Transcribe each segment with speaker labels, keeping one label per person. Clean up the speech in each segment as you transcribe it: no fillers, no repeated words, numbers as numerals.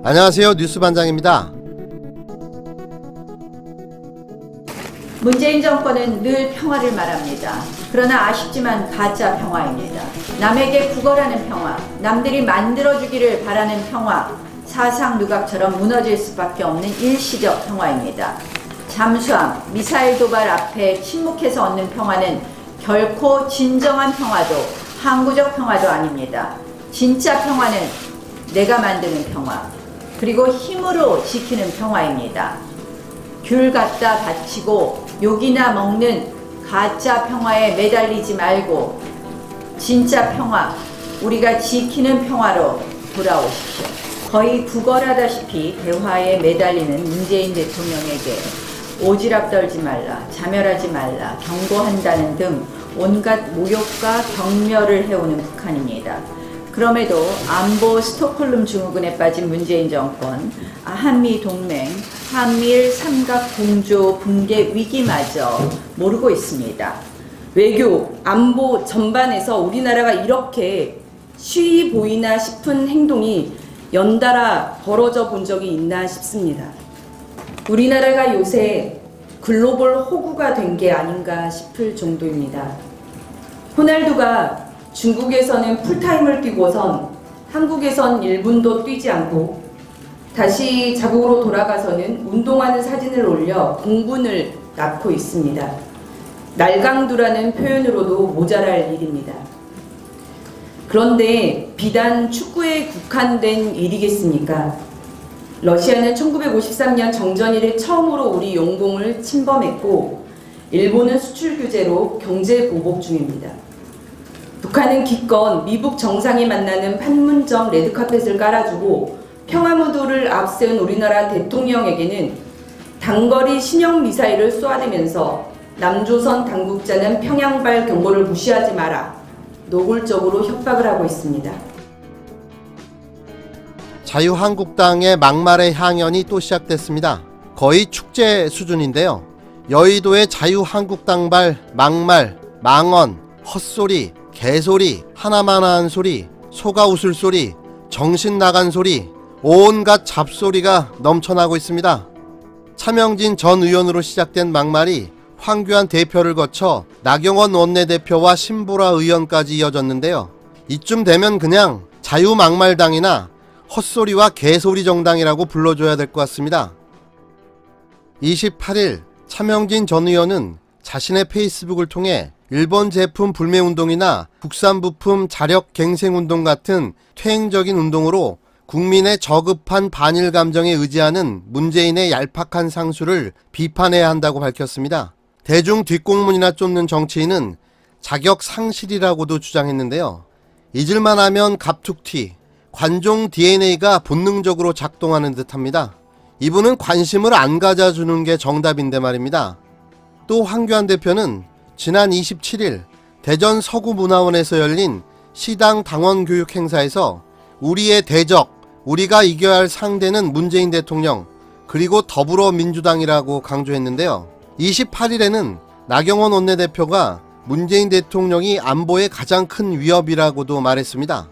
Speaker 1: 안녕하세요. 뉴스반장입니다.
Speaker 2: 문재인 정권은 늘 평화를 말합니다. 그러나 아쉽지만 가짜 평화입니다. 남에게 구걸하는 평화, 남들이 만들어주기를 바라는 평화, 사상 누각처럼 무너질 수밖에 없는 일시적 평화입니다. 잠수함, 미사일 도발 앞에 침묵해서 얻는 평화는 결코 진정한 평화도 항구적 평화도 아닙니다. 진짜 평화는 내가 만드는 평화, 그리고 힘으로 지키는 평화입니다. 귤 갖다 바치고 욕이나 먹는 가짜 평화에 매달리지 말고 진짜 평화, 우리가 지키는 평화로 돌아오십시오. 거의 구걸하다시피 대화에 매달리는 문재인 대통령에게 오지랖 떨지 말라, 자멸하지 말라, 경고한다는 등 온갖 모욕과 경멸을 해오는 북한입니다. 그럼에도 안보 스톡홀름 증후군에 빠진 문재인 정권, 한미 동맹, 한미일 삼각 공조 붕괴 위기마저 모르고 있습니다.
Speaker 3: 외교, 안보 전반에서 우리나라가 이렇게 쉬이 보이나 싶은 행동이 연달아 벌어져 본 적이 있나 싶습니다. 우리나라가 요새 글로벌 호구가 된 게 아닌가 싶을 정도입니다. 호날두가 중국에서는 풀타임을 뛰고선 한국에선 1분도 뛰지 않고 다시 자국으로 돌아가서는 운동하는 사진을 올려 공분을 낳고 있습니다. 날강두라는 표현으로도 모자랄 일입니다. 그런데 비단 축구에 국한된 일이겠습니까? 러시아는 1953년 정전 이래 처음으로 우리 영공을 침범했고 일본은 수출 규제로 경제 보복 중입니다. 북한은 기껏 미국 정상이 만나는 판문점 레드카펫을 깔아주고 평화무도를 앞세운 우리나라 대통령에게는 단거리 신형 미사일을 쏘아대면서 남조선 당국자는 평양발 경고를 무시하지 마라, 노골적으로 협박을 하고 있습니다.
Speaker 1: 자유한국당의 막말의 향연이 또 시작됐습니다. 거의 축제 수준인데요. 여의도의 자유한국당발 막말, 망언, 헛소리, 개소리, 하나만 한 소리, 소가 웃을 소리, 정신 나간 소리, 온갖 잡소리가 넘쳐나고 있습니다. 차명진 전 의원으로 시작된 막말이 황교안 대표를 거쳐 나경원 원내대표와 신보라 의원까지 이어졌는데요. 이쯤 되면 그냥 자유막말당이나 헛소리와 개소리 정당이라고 불러줘야 될 것 같습니다. 28일 차명진 전 의원은 자신의 페이스북을 통해 일본 제품 불매운동이나 국산 부품 자력 갱생운동 같은 퇴행적인 운동으로 국민의 저급한 반일 감정에 의지하는 문재인의 얄팍한 상수를 비판해야 한다고 밝혔습니다. 대중 뒷공문이나 쫓는 정치인은 자격 상실이라고도 주장했는데요. 잊을만 하면 갑툭튀, 관종 DNA가 본능적으로 작동하는 듯합니다. 이분은 관심을 안 가져주는 게 정답인데 말입니다. 또 황교안 대표는 지난 27일 대전 서구문화원에서 열린 시당 당원 교육 행사에서 우리의 대적, 우리가 이겨야 할 상대는 문재인 대통령 그리고 더불어민주당이라고 강조했는데요. 28일에는 나경원 원내대표가 문재인 대통령이 안보의 가장 큰 위협이라고도 말했습니다.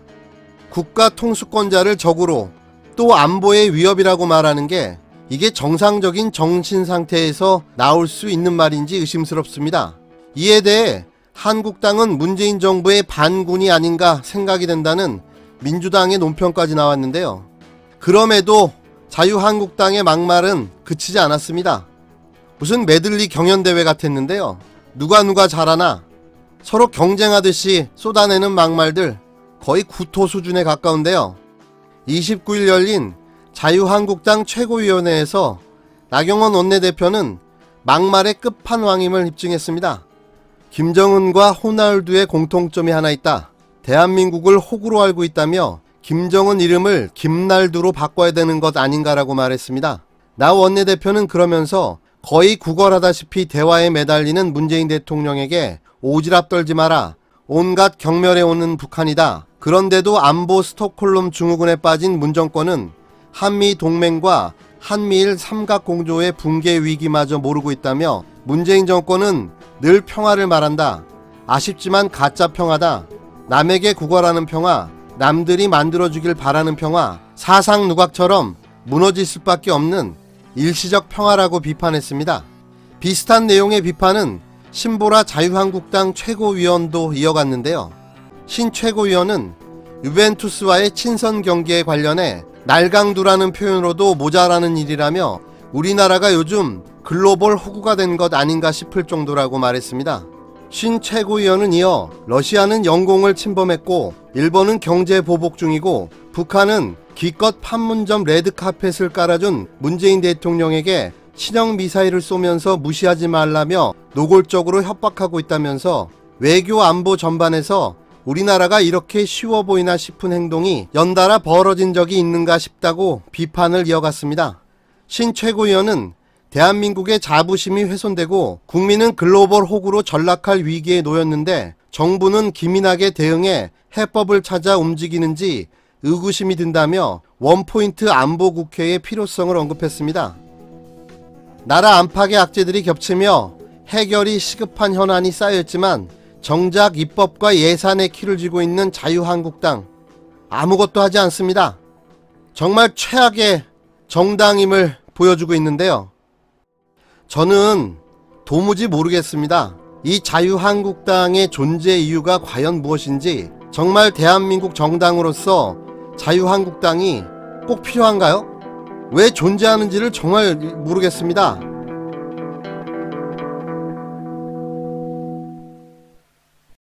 Speaker 1: 국가 통수권자를 적으로 또 안보의 위협이라고 말하는 게 이게 정상적인 정신 상태에서 나올 수 있는 말인지 의심스럽습니다. 이에 대해 한국당은 문재인 정부의 반군이 아닌가 생각이 된다는 민주당의 논평까지 나왔는데요. 그럼에도 자유한국당의 막말은 그치지 않았습니다. 무슨 메들리 경연대회 같았는데요. 누가 잘하나 서로 경쟁하듯이 쏟아내는 막말들 거의 구토 수준에 가까운데요. 29일 열린 자유한국당 최고위원회에서 나경원 원내대표는 막말의 끝판왕임을 입증했습니다. 김정은과 호날두의 공통점이 하나 있다. 대한민국을 호구로 알고 있다며 김정은 이름을 김날두로 바꿔야 되는 것 아닌가라고 말했습니다. 나 원내대표는 그러면서 거의 구걸하다시피 대화에 매달리는 문재인 대통령에게 오지랖 떨지 마라, 온갖 경멸해오는 북한이다. 그런데도 안보 스톡홀름 증후군에 빠진 문정권은 한미 동맹과 한미일 삼각공조의 붕괴 위기마저 모르고 있다며 문재인 정권은 늘 평화를 말한다. 아쉽지만 가짜 평화다. 남에게 구걸하는 평화, 남들이 만들어주길 바라는 평화, 사상 누각처럼 무너질 수밖에 없는 일시적 평화라고 비판했습니다. 비슷한 내용의 비판은 신보라 자유한국당 최고위원도 이어갔는데요. 신 최고위원은 유벤투스와의 친선 경기에 관련해 날강두라는 표현으로도 모자라는 일이라며 우리나라가 요즘 글로벌 호구가 된 것 아닌가 싶을 정도라고 말했습니다. 신 최고위원은 이어 러시아는 영공을 침범했고 일본은 경제 보복 중이고 북한은 기껏 판문점 레드카펫을 깔아준 문재인 대통령에게 신형 미사일을 쏘면서 무시하지 말라며 노골적으로 협박하고 있다면서 외교 안보 전반에서 우리나라가 이렇게 쉬워 보이나 싶은 행동이 연달아 벌어진 적이 있는가 싶다고 비판을 이어갔습니다. 신 최고위원은 대한민국의 자부심이 훼손되고 국민은 글로벌 호구로 전락할 위기에 놓였는데 정부는 기민하게 대응해 해법을 찾아 움직이는지 의구심이 든다며 원포인트 안보국회의 필요성을 언급했습니다. 나라 안팎의 악재들이 겹치며 해결이 시급한 현안이 쌓여있지만 정작 입법과 예산에 키를 쥐고 있는 자유한국당 아무것도 하지 않습니다. 정말 최악의 정당임을 보여주고 있는데요. 저는 도무지 모르겠습니다. 이 자유한국당의 존재 이유가 과연 무엇인지, 정말 대한민국 정당으로서 자유한국당이 꼭 필요한가요? 왜 존재하는지를 정말 모르겠습니다.